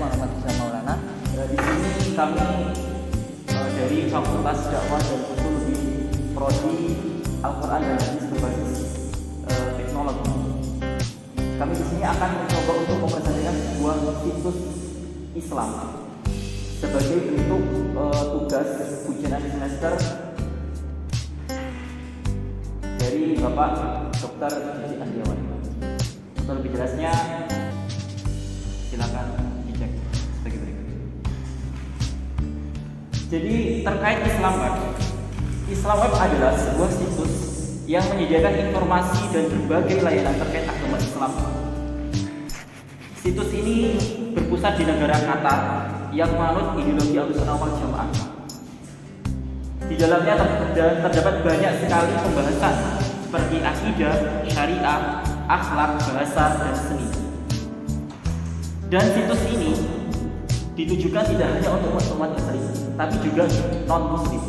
Muhammad Hisham Maulana. Di sini kami dari Fakultas Dakwah dan Usul di Prodi Al-Quran dan Hadis berbasis teknologi. Kami di sini akan mencoba untuk mempresentasikan sebuah situs Islam sebagai bentuk tugas ujian akhir semester dari Bapak Dr. Didi Andiawan. Untuk lebih jelasnya silakan dicek sebagai berikut. Jadi terkait Islam Web adalah sebuah situs yang menyediakan informasi dan berbagai layanan terkait agama Islam. Situs ini berpusat di negara Qatar yang menganut ideologi Ahlussunnah wal Jamaah. Di dalamnya terdapat banyak sekali pembahasan seperti akidah, syariah, akhlak, bahasa, dan seni. Dan situs ini ditujukan tidak hanya untuk umat Muslim, tapi juga non-Muslim.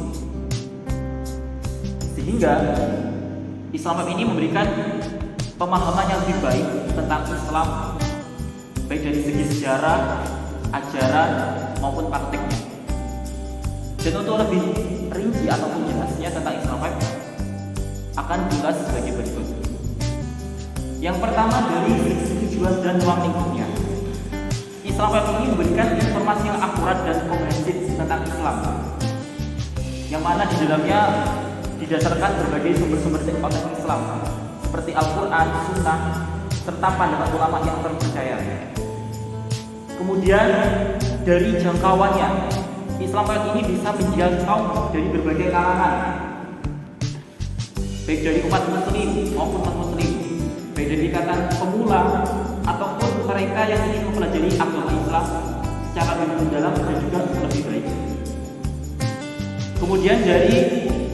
Sehingga Islam Web ini memberikan pemahaman yang lebih baik tentang Islam, baik dari segi sejarah, ajaran, maupun praktiknya. Dan untuk lebih rinci ataupun jelasnya tentang Islam Web akan dibahas sebagai berikut. Yang pertama dari segi tujuan dan ruang lingkupnya. Islam Web ini memberikan informasi yang akurat dan komprehensif tentang Islam, yang mana di dalamnya didasarkan berbagai sumber-sumber teks Islam seperti Al-Quran, Sunnah, serta pandangan ulama yang terpercaya. Kemudian dari jangkauannya, Islam Web ini bisa menjangkau dari berbagai kalangan, baik dari umat Muslim maupun non-Muslim, baik dari tingkatan pemula ataupun mereka yang ingin mempelajari agama Islam secara lebih mendalam dan juga lebih baik. Kemudian dari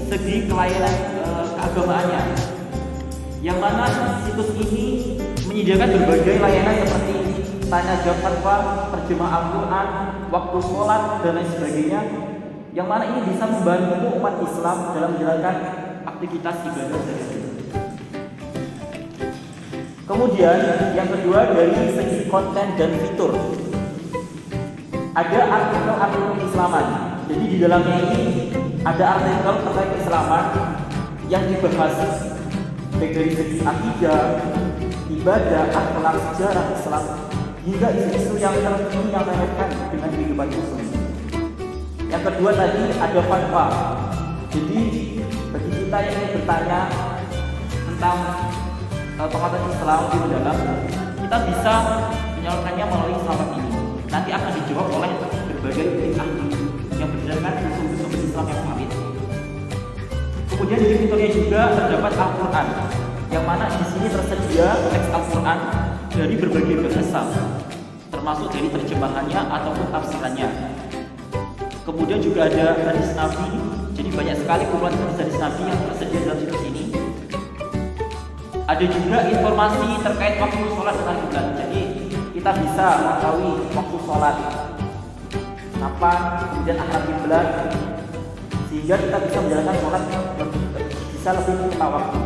segi pelayanan keagamaannya, yang mana situs ini menyediakan berbagai layanan seperti tanya jawab fatwa, terjemah Al-Quran, waktu sholat, dan lain sebagainya, yang mana ini bisa membantu umat Islam dalam menjalankan aktivitas ibadah sehari-hari. Kemudian yang kedua dari segi konten dan fitur, ada artikel-artikel keislaman. Jadi di dalamnya ini ada artikel terkait keislaman yang dibahas baik dari segi akidah, ibadah, akhlak, sejarah Islam, hingga isu-isu yang terkini yang relevan dengan kehidupan Muslim. Yang kedua tadi ada fatwa. Jadi bagi kita yang ingin bertanya tentang pengetahuan Islam di dalam, kita bisa menyalurkannya melalui Islam ini. Nanti akan dijawab oleh berbagai tim ahli yang berdasarkan sumber-sumber Islam yang valid. Kemudian di fiturnya juga terdapat Al-Quran, yang mana di sini tersedia teks Al-Quran dari berbagai bahasa, termasuk dari terjemahannya ataupun tafsirannya. Kemudian juga ada hadis Nabi, jadi banyak sekali kumpulan hadis Nabi yang tersedia dalam situs ini. Ada juga informasi terkait waktu sholat dan kiblat. Jadi kita bisa mengetahui waktu sholat, kapan, kemudian arah kiblat, sehingga kita bisa menjalankan sholat bisa lebih tepat waktu.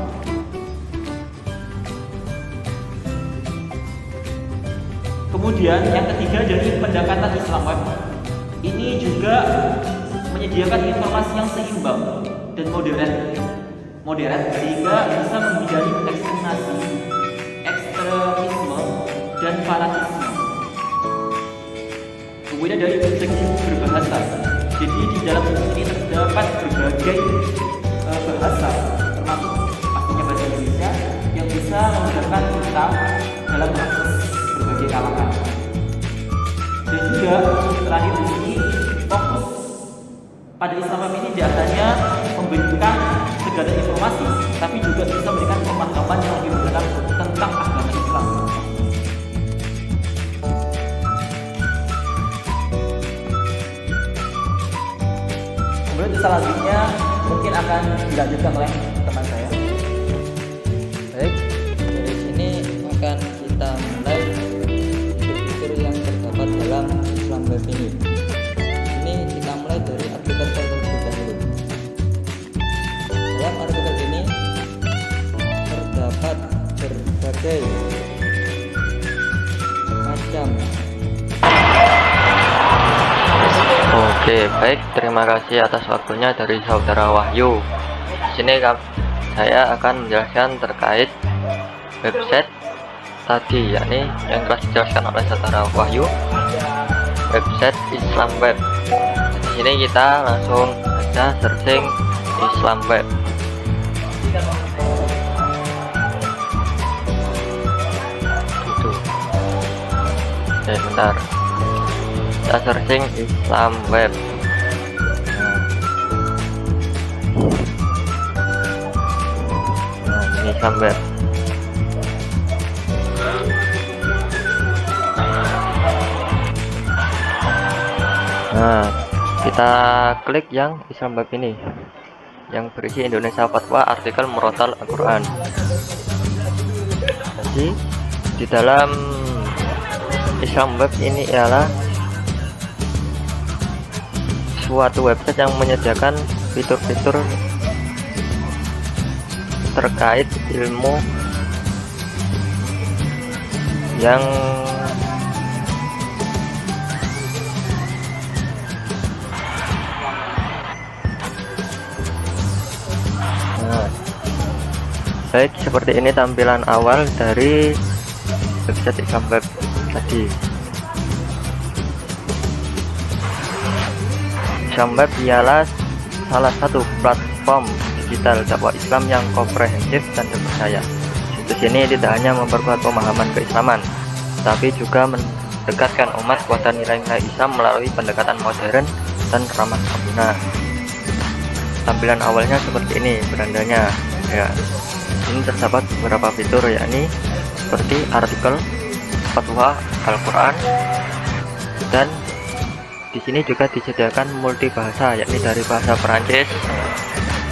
Kemudian yang ketiga dari pendekatan Islam Web, ini juga menyediakan informasi yang seimbang dan modern sehingga bisa menghindari ekstremisme, dan fanatisme. Kemudian dari segi berbahasa, jadi di dalam situs ini terdapat berbagai bahasa, termasuk pastinya bahasa Indonesia, yang bisa memudahkan kita dalam proses berbagai kalangan. Dan juga terakhir di sini fokus pada Islam ini tidak hanya memberikan segala informasi, tapi juga bisa memberikan pemahaman yang lebih mendalam tentang agama Islam. Kemudian selanjutnya mungkin akan dilanjutkan oleh teman saya. Baik, dari sini akan kita mulai fitur yang terdapat dalam Islam Web ini. Ini kita mulai dari artikel terlebih dahulu. Dalam artikel ini terdapat berbagai macam Oke, baik, terima kasih atas waktunya dari saudara Wahyu. Di sini saya akan menjelaskan terkait website tadi, yakni yang telah dijelaskan oleh saudara Wahyu, website Islam Web. Di sini kita langsung saja searching Islam Web. Itu. Oke, bentar. Kita searching Islam Web. Nah, ini Islam Web. Nah, kita klik yang Islam Web ini, yang berisi Indonesia Fatwa artikel Murotal Al-Quran. Jadi di dalam Islam Web ini ialah suatu website yang menyediakan fitur-fitur terkait ilmu yang baik, seperti ini tampilan awal dari website Islam Web tadi. Islam Web ialah salah satu platform digital dakwah Islam yang komprehensif dan terpercaya. Situs ini tidak hanya memperkuat pemahaman keislaman, tapi juga mendekatkan umat kepada nilai-nilai Islam melalui pendekatan modern dan ramah pengguna. Tampilan awalnya seperti ini berandanya. Ya, ini terdapat beberapa fitur, yakni seperti artikel, fatwa, Al-Quran, dan di sini juga disediakan multi bahasa, yakni dari bahasa Perancis,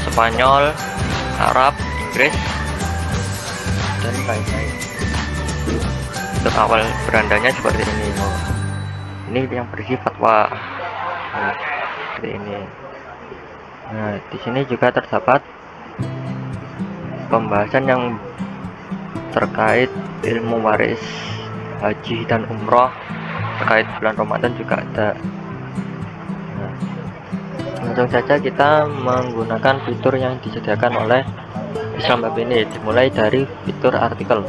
Spanyol, Arab, Inggris, dan lain-lain. Untuk awal berandanya seperti ini. Ini yang berisi fatwa. Nah, seperti ini. Nah, di sini juga terdapat pembahasan yang terkait ilmu waris, haji dan umroh, terkait bulan Ramadan juga ada. Nah, langsung saja kita menggunakan fitur yang disediakan oleh Islam Web ini, dimulai dari fitur artikel.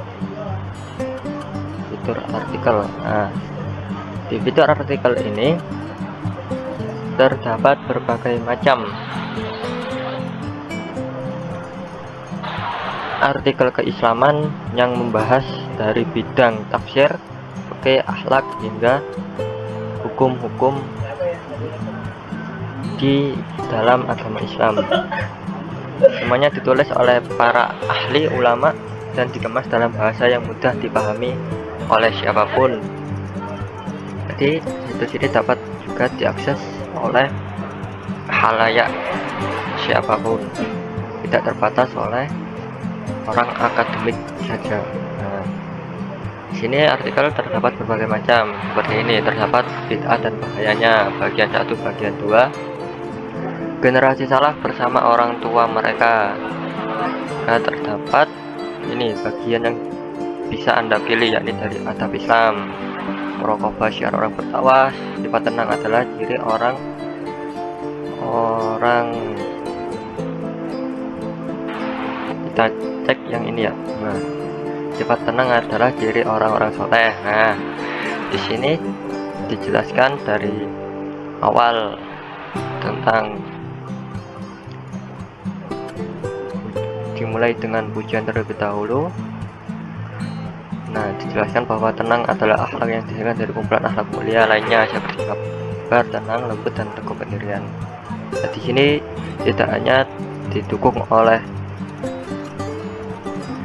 Nah, di fitur artikel ini terdapat berbagai macam artikel keislaman yang membahas dari bidang tafsir, fikih, akhlak hingga hukum-hukum di dalam agama Islam. Semuanya ditulis oleh para ahli ulama dan dikemas dalam bahasa yang mudah dipahami oleh siapapun. Jadi situs ini dapat juga diakses oleh khalayak siapapun, tidak terbatas oleh orang akademik saja. Nah, di sini artikel terdapat berbagai macam seperti ini. Terdapat bid'ah dan bahayanya, bagian 1, bagian 2, generasi salaf bersama orang tua mereka. Nah, terdapat ini bagian yang bisa Anda pilih, yakni dari adab Islam, muraqabah syiar orang bertakwa, sifat tenang adalah ciri orang kita cek yang ini ya. Nah, sifat tenang adalah ciri orang-orang soleh. Nah, di sini dijelaskan dari awal tentang dimulai dengan pujian terlebih dahulu. Nah, dijelaskan bahwa tenang adalah akhlak yang dihasilkan dari kumpulan akhlak mulia lainnya seperti sabar, tenang, lembut, dan teguh pendirian. Nah, di sini tidak hanya didukung oleh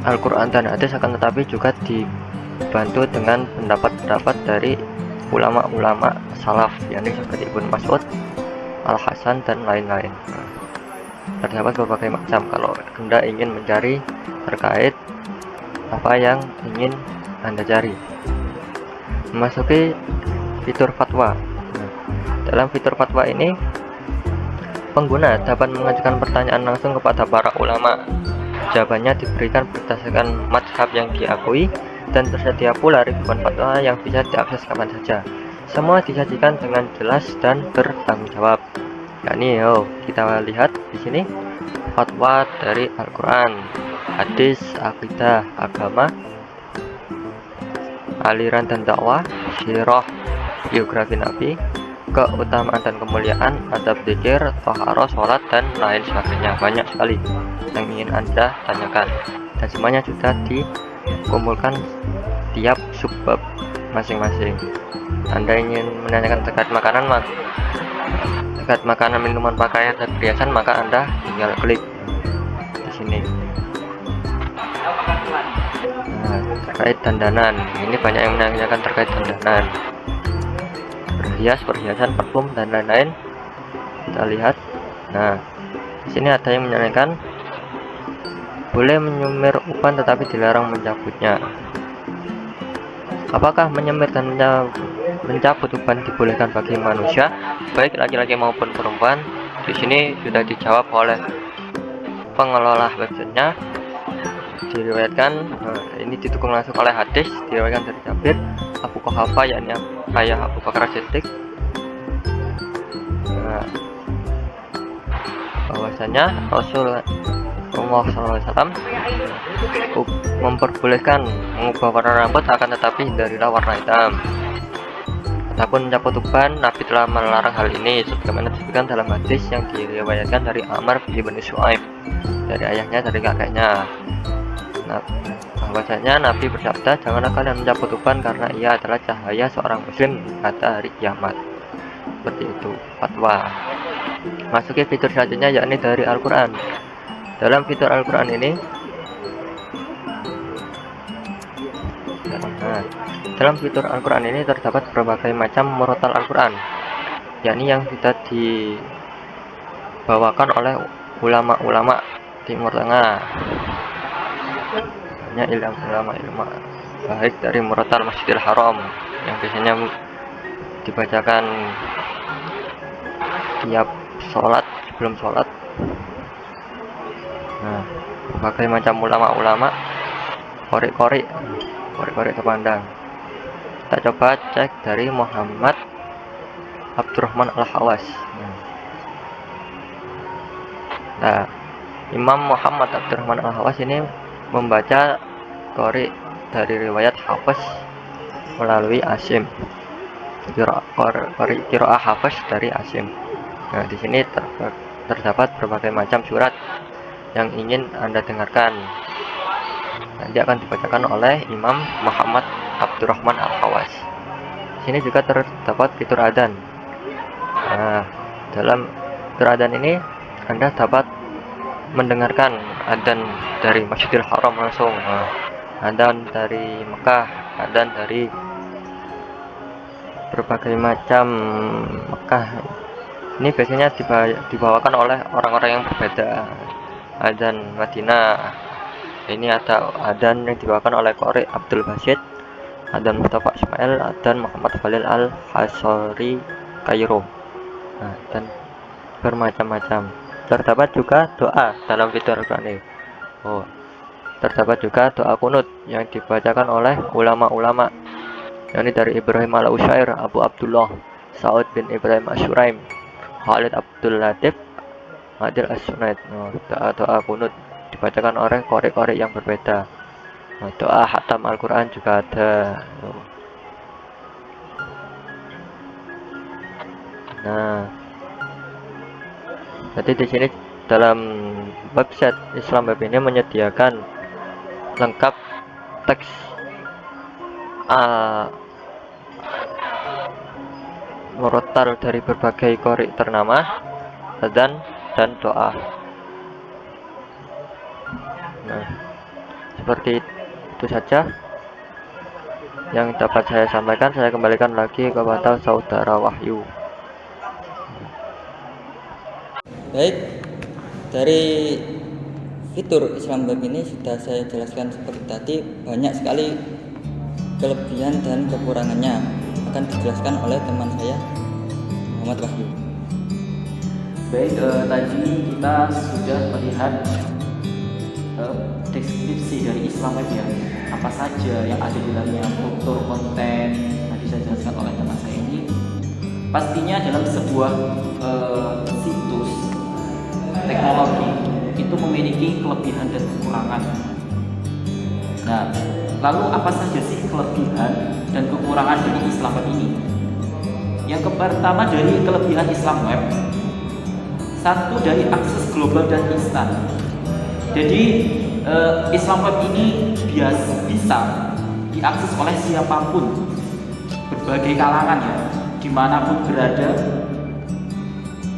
Al-Quran dan hadis, akan tetapi juga dibantu dengan pendapat-pendapat dari ulama-ulama salaf, yakni seperti Ibnu Mas'ud, Al-Hasan, dan lain-lain. Terdapat berbagai macam kalau Anda ingin mencari terkait apa yang ingin Anda cari. Memasuki fitur fatwa. Dalam fitur fatwa ini, pengguna dapat mengajukan pertanyaan langsung kepada para ulama. Jawabannya diberikan berdasarkan mazhab yang diakui, dan tersedia pula ribuan fatwa yang bisa diakses kapan saja. semua disajikan dengan jelas dan bertanggung jawab. Yakni, kita lihat di sini fatwa dari Al-Quran, hadis, akidah, agama, aliran dan dakwah, sirah, biografi Nabi, keutamaan dan kemuliaan, adab zikir, taharah, sholat, dan lain sebagainya. Banyak sekali yang ingin Anda tanyakan, dan semuanya sudah dikumpulkan tiap subbab masing-masing. Anda ingin menanyakan terkait makanan, minuman, pakaian, dan perhiasan, maka Anda tinggal klik di sini. Nah, terkait dandanan, ini banyak yang menanyakan terkait dandanan, perhiasan, parfum, dan lain-lain. Kita lihat. Nah, di sini ada yang menanyakan boleh menyemir uban tetapi dilarang mencabutnya. Apakah menyemir dan mencabut uban dibolehkan bagi manusia, baik laki-laki maupun perempuan? Di sini sudah dijawab oleh pengelola websitenya. Diriwayatkan, ini didukung langsung oleh hadis, diriwayatkan dari Jabir, Abu Quhafa, yakni ayah Abu Bakar Siddiq, bahwasanya Rasulullah SAW memperbolehkan mengubah warna rambut, akan tetapi hindarilah warna hitam. Adapun mencabut uban, Nabi telah melarang hal ini sebagaimana disebutkan dalam hadis yang diriwayatkan dari Amr bin Shu'aib, dari ayahnya, dari kakeknya. Nah, bahwasanya Nabi bersabda, janganlah kalian mencabut uban karena ia adalah cahaya seorang muslim pada hari kiamat. Seperti itu fatwa. Masuki fitur selanjutnya, yakni dari Al-Quran. Dalam fitur Al-Quran ini, dalam fitur Al-Quran ini terdapat berbagai macam murotal Al-Quran, yakni yang sudah dibawakan oleh ulama-ulama Timur Tengah. Banyak ulama baik dari murotal Masjidil Haram yang biasanya dibacakan tiap sholat, sebelum sholat. Nah, berbagai macam ulama-ulama, korek-korek terpandang. Kita coba cek dari Muhammad Abdurrahman Al-Hawas. Nah, Imam Muhammad Abdurrahman Al-Hawas ini membaca korek dari riwayat Hafiz melalui Asim. Qiraah Hafiz dari Asim. Nah, di sini terdapat berbagai macam surat yang ingin Anda dengarkan. Nanti akan dibacakan oleh Imam Muhammad Abdurrahman Al-Hawas. Sini juga terdapat fitur adzan. Nah, dalam fitur adzan ini Anda dapat mendengarkan adzan dari Masjidil Haram langsung, adzan dari Mekah, adzan dari berbagai macam Mekah. Ini biasanya dibawakan oleh orang-orang yang berbeda. Adzan Madinah, ini ada adzan yang dibawakan oleh Qori Abdul Basit, adzan Mustafa Ismail, adzan Muhammad Khalil Al-Hasori Kairo, dan bermacam-macam. Terdapat juga doa dalam fitur Al-Quran ini. Terdapat juga doa kunut yang dibacakan oleh ulama-ulama, yakni dari Ibrahim Al-Usyair, Abu Abdullah, Sa'ud bin Ibrahim Asyuraim, Khalid Abdul Latif, Adil As-Sunaid. Doa-doa kunut dibacakan oleh korek-korek yang berbeda. Doa hatam Al-Quran juga ada. Nah, jadi di sini dalam website Islam Web ini menyediakan lengkap teks murotal dari berbagai korek ternama, adzan, dan doa. Nah, seperti itu saja yang dapat saya sampaikan. Saya kembalikan lagi kepada saudara Wahyu. Baik, dari fitur Islam Web ini sudah saya jelaskan seperti tadi. Banyak sekali kelebihan dan kekurangannya, akan dijelaskan oleh teman saya Muhammad Wahyu. Baik, tadi kita sudah melihat deskripsi dari Islam Web ya, apa saja yang ada di dalamnya, struktur konten tadi saya jelaskan oleh teman saya ini. pastinya dalam sebuah situs teknologi itu memiliki kelebihan dan kekurangan. Nah, lalu apa saja sih kelebihan dan kekurangan dari Islam Web ini? Yang pertama dari kelebihan Islam Web, satu dari akses global dan instan. Jadi Islam Web ini bisa diakses oleh siapapun, berbagai kalangan ya, dimanapun berada,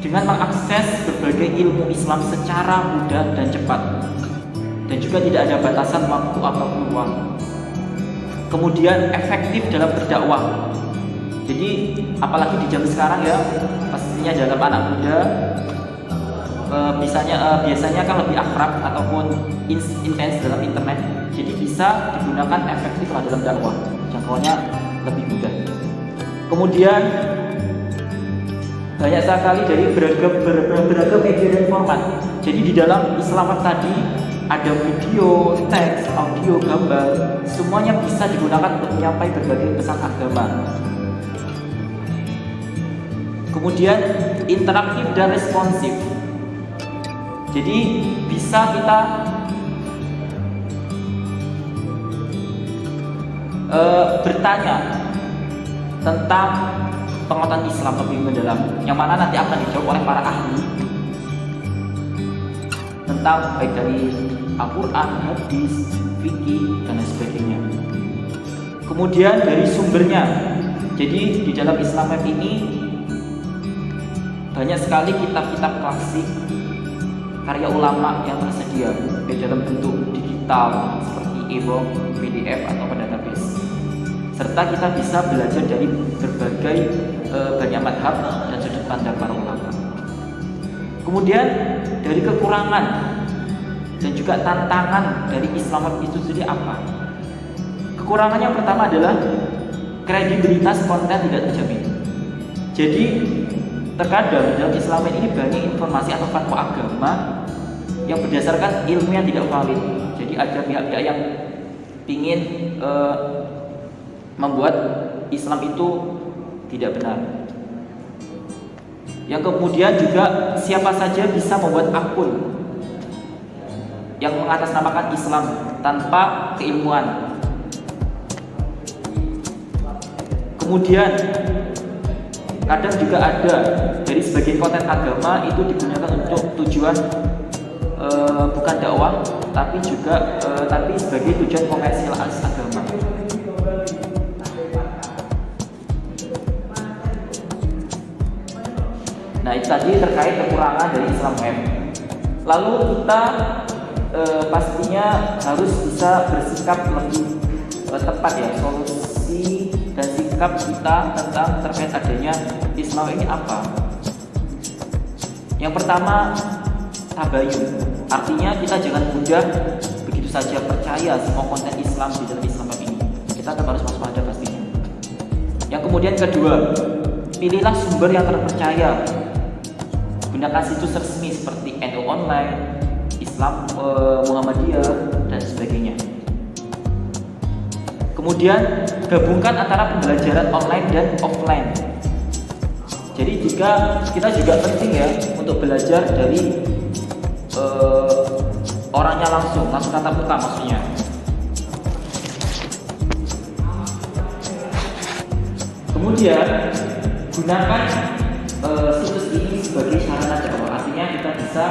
dengan mengakses berbagai ilmu Islam secara mudah dan cepat, dan juga tidak ada batasan waktu atau peluang. Kemudian efektif dalam berdakwah. Jadi apalagi di zaman sekarang ya, pastinya dalam anak muda biasanya kan lebih akrab ataupun intens dalam internet. Jadi bisa digunakan efektif dalam dakwah, jangkauannya lebih mudah. Kemudian banyak sekali dari beragam media dan format. Jadi di dalam Islam tadi ada video, teks, audio, gambar, semuanya bisa digunakan untuk menyampaikan berbagai pesan agama. Kemudian interaktif dan responsif. Jadi bisa kita bertanya tentang pengetahuan Islam lebih mendalam, yang mana nanti akan dijawab oleh para ahli tentang baik dari Al-Quran, hadis, fikih, dan lain sebagainya. Kemudian dari sumbernya, jadi di dalam Islam Web ini banyak sekali kitab-kitab klasik karya ulama yang tersedia baik dalam bentuk digital seperti e-book, PDF atau database. Serta kita bisa belajar dari berbagai banyak madhab dan sudut pandang para ulama. Kemudian dari kekurangan dan juga tantangan dari Islam itu sendiri apa? Kekurangannya yang pertama adalah kredibilitas konten tidak terjamin. Jadi terkadang dalam Islam ini banyak informasi atau fatwa agama yang berdasarkan ilmu yang tidak valid. Jadi ada pihak-pihak yang ingin membuat Islam itu tidak benar. Yang kemudian juga siapa saja bisa membuat akun yang mengatasnamakan Islam tanpa keilmuan. Kemudian kadang juga ada dari sebagian konten agama itu digunakan untuk tujuan bukan dakwah, tapi sebagai tujuan komersial agama. Nah, itu tadi terkait kekurangan dari Islam Web. Lalu kita pastinya harus bisa bersikap lebih tepat ya, solusi dan sikap kita tentang terkait adanya Islam ini apa? Yang pertama, tabayun. Artinya kita jangan mudah begitu saja percaya semua konten Islam di dalam Islam ini. Kita tetap harus waspada pastinya. Yang kemudian kedua, pilihlah sumber yang terpercaya. Gunakan situs resmi seperti NU Online, Islam Muhammadiyah, dan sebagainya. Kemudian gabungkan antara pembelajaran online dan offline. Jadi kita juga penting ya untuk belajar dari orangnya langsung tatap muka maksudnya. Kemudian gunakan situs ini sebagai sarana dakwah. Artinya kita bisa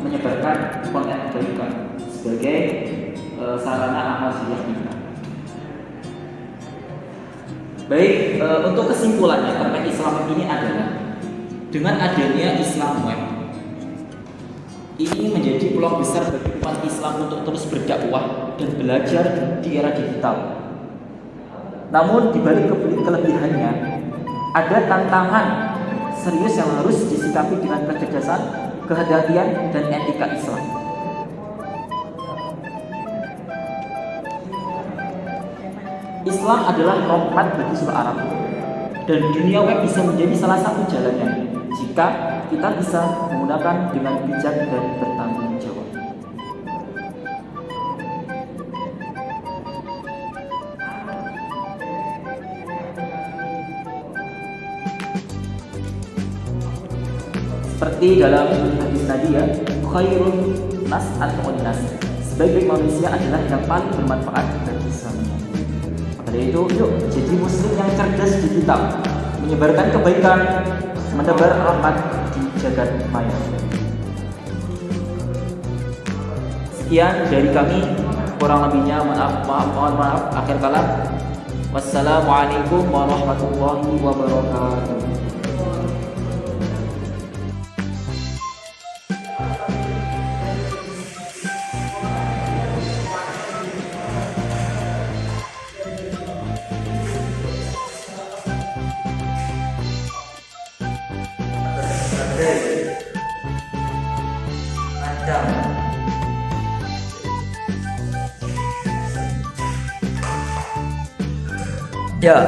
menyebarkan konten kebaikan sebagai sarana amal jariah kita. Baik, untuk kesimpulannya terkait Islam ini adalah dengan adanya Islam Web ini menjadi peluang besar bagi umat Islam untuk terus berdakwah dan belajar di era digital. Namun di balik kelebihannya ada tantangan serius yang harus disikapi dengan kecerdasan, kehati-hatian, dan etika Islam. Islam adalah rahmat bagi seluruh Arab, dan dunia web bisa menjadi salah satu jalannya jika kita bisa menggunakan dengan bijak dan bertanggung jawab. Seperti dalam hadis Nabi ya, khairun nas atqun nas. Sebaik-baik manusia adalah yang paling bermanfaat bagi semuanya. Maka dari itu, yuk jadi muslim yang cerdas digital, menyebarkan kebaikan, menebar rahmat di jagat maya. Sekian dari kami, kurang lebihnya mohon maaf. Akhir kalam, wassalamualaikum warahmatullahi wabarakatuh. Ya.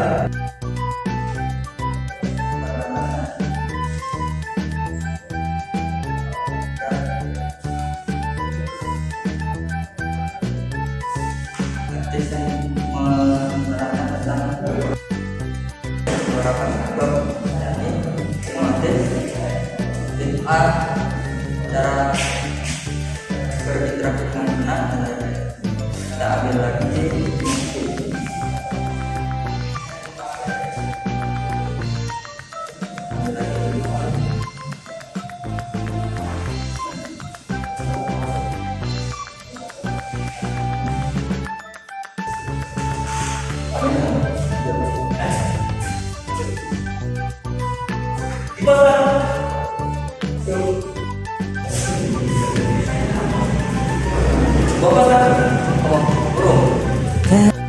Cara berinteraksi dengan benar, kita ambil lagi Bapak kan? Oh, burung.